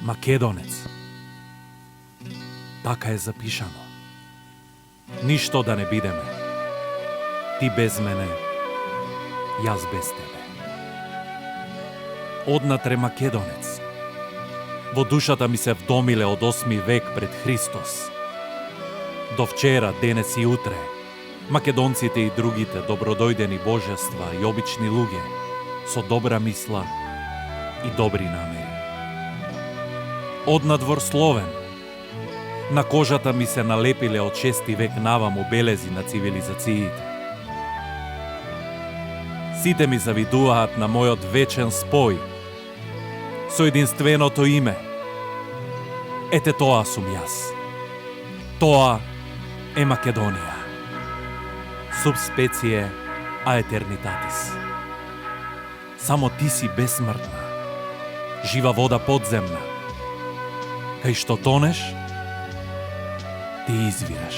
Македонец. Така е запишано. Ништо да не бидеме. Ти без мене, јас без тебе. Однатре Македонец. Во душата ми се вдомиле од 8 век пред Христос. До вчера, денес и утре, македонците и другите добродојдени божества и обични луѓе со добра мисла и добри намери. Однадвор Словен. На кожата ми се налепиле од 6 век наваму белези на цивилизациите. Сите ми завидуваат на мојот вечен спој со единственото име. Ете тоа сум јас. Тоа е Македонија. Subspecie aeternitatis. Само ти си бесмртна, жива вода подземна. Кај што тонеш, ти извираш.